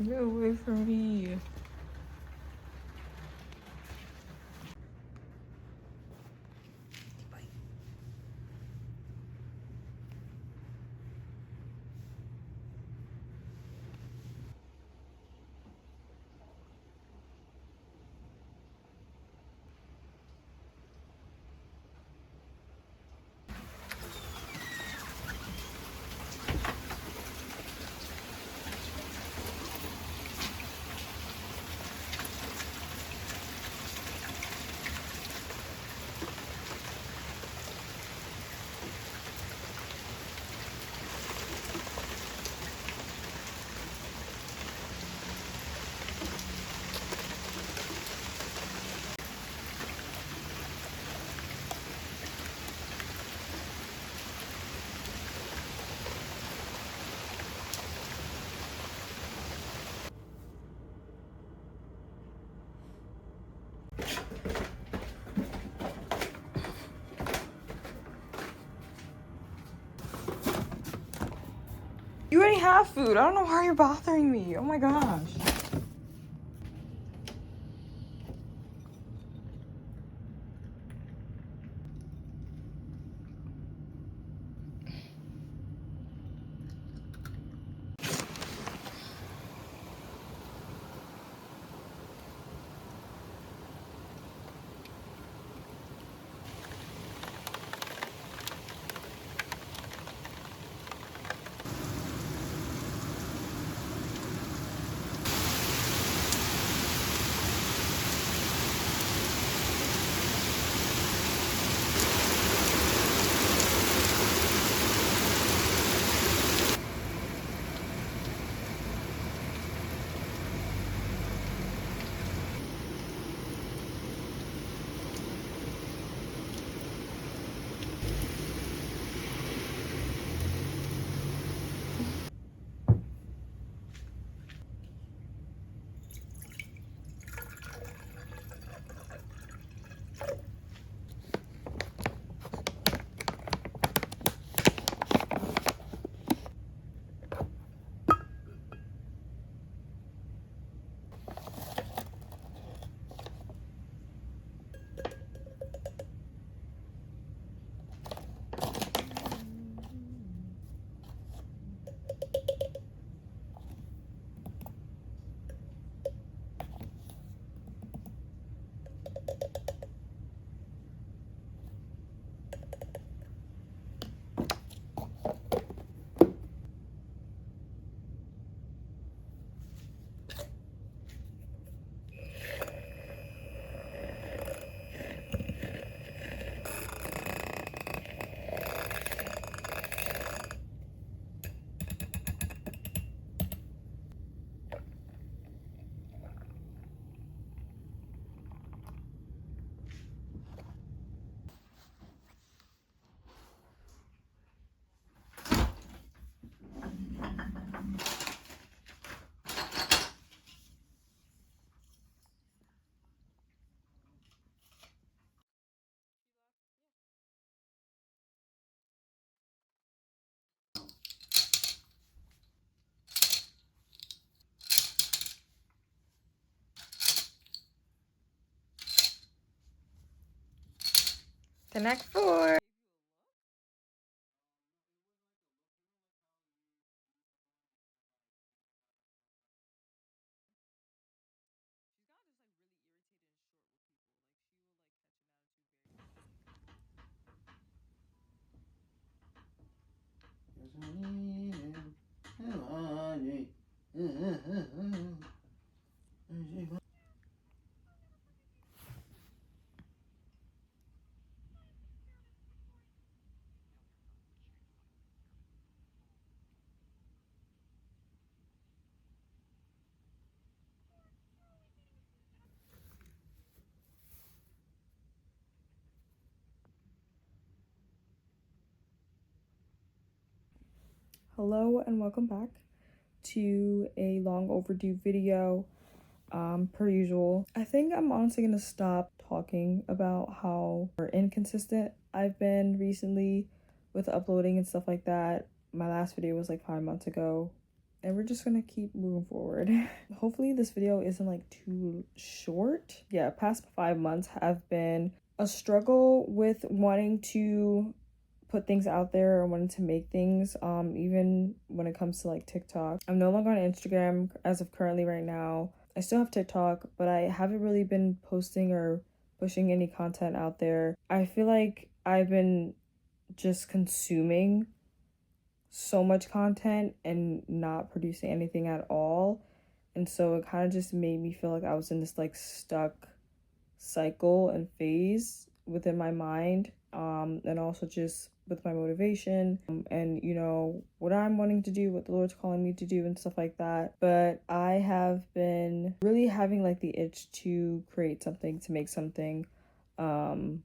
Get away from me. You already have food. I don't know why you're bothering me. Oh my gosh. The next floor. Hello and welcome back to a long overdue video. Per usual, I think I'm honestly gonna stop talking about how inconsistent I've been recently with uploading and stuff like that. My last video was like 5 months ago, and we're just gonna keep moving forward. Hopefully this video isn't like too short. Yeah, past 5 months have been a struggle with wanting to put things out there or wanting to make things, even when it comes to like TikTok. I'm no longer on Instagram as of currently right now. I still have TikTok, but I haven't really been posting or pushing any content out there. I feel like I've been just consuming so much content and not producing anything at all. And so it kind of just made me feel like I was in this like stuck cycle and phase within my mind, and also just with my motivation, and you know what I'm wanting to do, what the Lord's calling me to do and stuff like that. But I have been really having like the itch to create something, to make something, and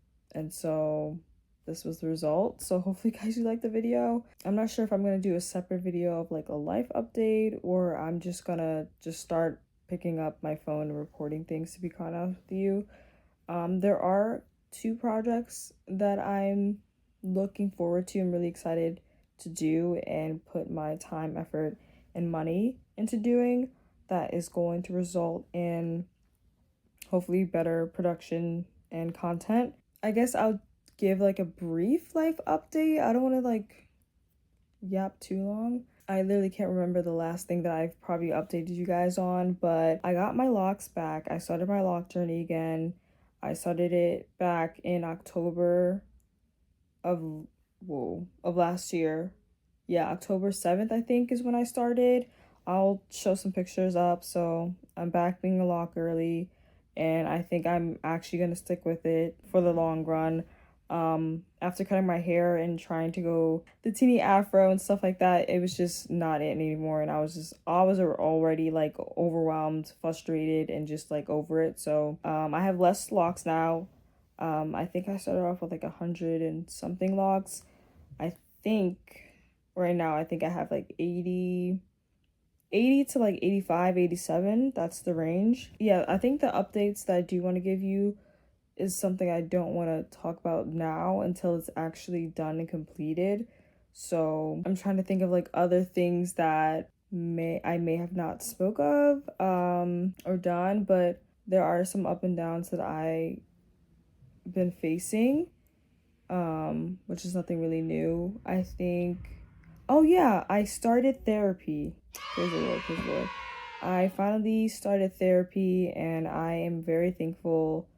so this was the result. So hopefully guys, you like the video. I'm not sure if I'm gonna do a separate video of like a life update, or I'm just gonna start picking up my phone and recording things, to be honest with you. There are 2 projects that I'm looking forward to and really excited to do and put my time, effort, and money into doing, that is going to result in hopefully better production and content. I guess I'll give like a brief life update. I don't want to like yap too long. I literally can't remember the last thing that I've probably updated you guys on, but I got my locks back. I started my lock journey again. I started it back in October of last year. Yeah, October 7th I think is when I started. I'll show some pictures up. So I'm back being a lock early, and I think I'm actually gonna stick with it for the long run. After cutting my hair and trying to go the teeny afro and stuff like that, it was just not it anymore, and I was already like overwhelmed, frustrated, and just like over it. So I have less locks now. I think I started off with like 100 and something locks. I think right now I think I have like 80 to like 85, 87. That's the range. Yeah, I think the updates that I do want to give you is something I don't want to talk about now until it's actually done and completed. So I'm trying to think of like other things that I may have not spoke of or done, but there are some up and downs that I've been facing, which is nothing really new. I think, oh yeah, I started therapy. Praise the Lord, praise the Lord. I finally started therapy, and I am very thankful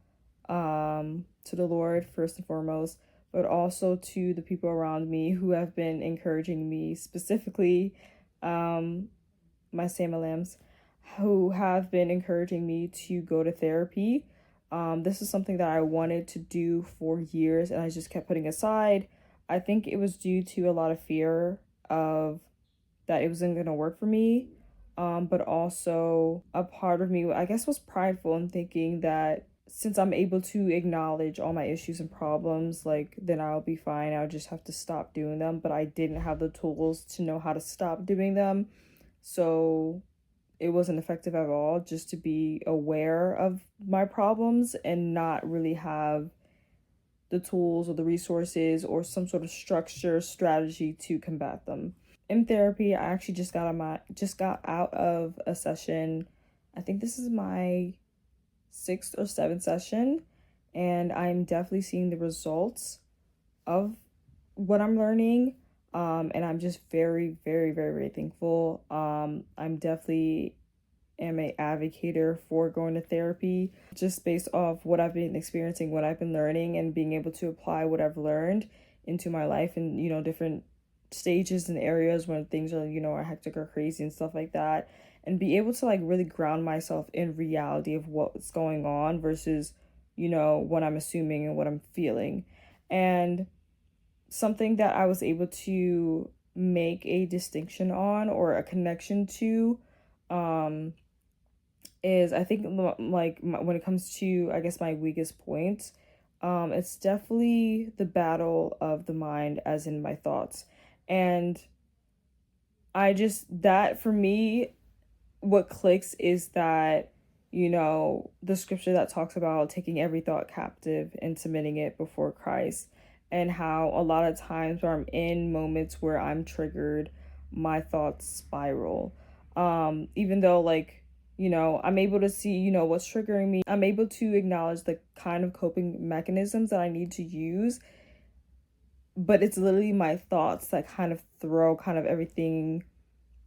to the Lord first and foremost, but also to the people around me who have been encouraging me, specifically my Sama Lambs, who have been encouraging me to go to therapy. This is something that I wanted to do for years, and I just kept putting aside. I think it was due to a lot of fear of that it wasn't going to work for me, but also a part of me, I guess, was prideful in thinking that since I'm able to acknowledge all my issues and problems, like, then I'll be fine. I'll just have to stop doing them. But I didn't have the tools to know how to stop doing them. So it wasn't effective at all, just to be aware of my problems and not really have the tools or the resources or some sort of structure, strategy to combat them. In therapy, I actually just got out of a session. I think this is my 6th or 7th session, and I'm definitely seeing the results of what I'm learning, and I'm just very, very, very, very thankful. I'm definitely am a advocator for going to therapy, just based off what I've been experiencing, what I've been learning, and being able to apply what I've learned into my life and, you know, different stages and areas when things are, you know, are hectic or crazy and stuff like that, and be able to like really ground myself in reality of what's going on versus, you know, what I'm assuming and what I'm feeling. And something that I was able to make a distinction on, or a connection to, is, I think, like, when it comes to, I guess, my weakest points, it's definitely the battle of the mind, as in my thoughts. And that for me, what clicks is that, you know, the scripture that talks about taking every thought captive and submitting it before Christ, and how a lot of times where I'm in moments where I'm triggered, my thoughts spiral. Even though like, you know, I'm able to see, you know, what's triggering me. I'm able to acknowledge the kind of coping mechanisms that I need to use, but it's literally my thoughts that kind of throw kind of everything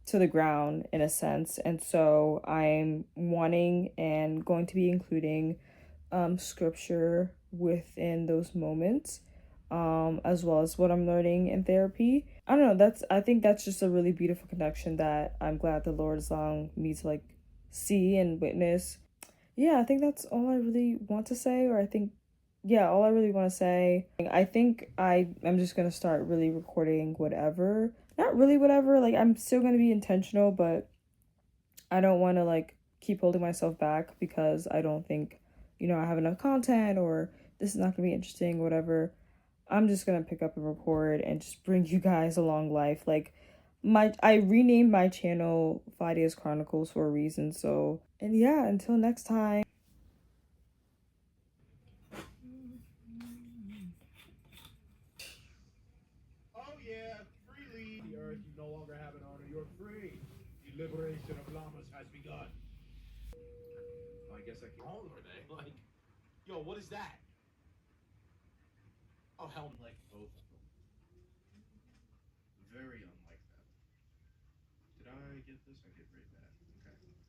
to the ground in a sense. And so I'm wanting and going to be including scripture within those moments, as well as what I'm learning in therapy. I don't know, I think that's just a really beautiful connection that I'm glad the Lord is allowing me to like see and witness. Yeah, I think that's all I really want to say, or I think, yeah, all I really want to say. I think I'm just gonna start really recording whatever. Not really whatever, like I'm still gonna be intentional, but I don't want to like keep holding myself back because I don't think, you know, I have enough content or this is not gonna be interesting, whatever. I'm just gonna pick up and record and just bring you guys along life. Like I renamed my channel Fadia's Chronicles for a reason. So, and yeah, until next time. Oh yeah, freely. The earth you no longer have an owner, you're free. The liberation of llamas has begun. I guess I can. How old are they? Like, yo, what is that? Oh hell, like both of them. Very unlike them. Did I get this? I did read that. Okay.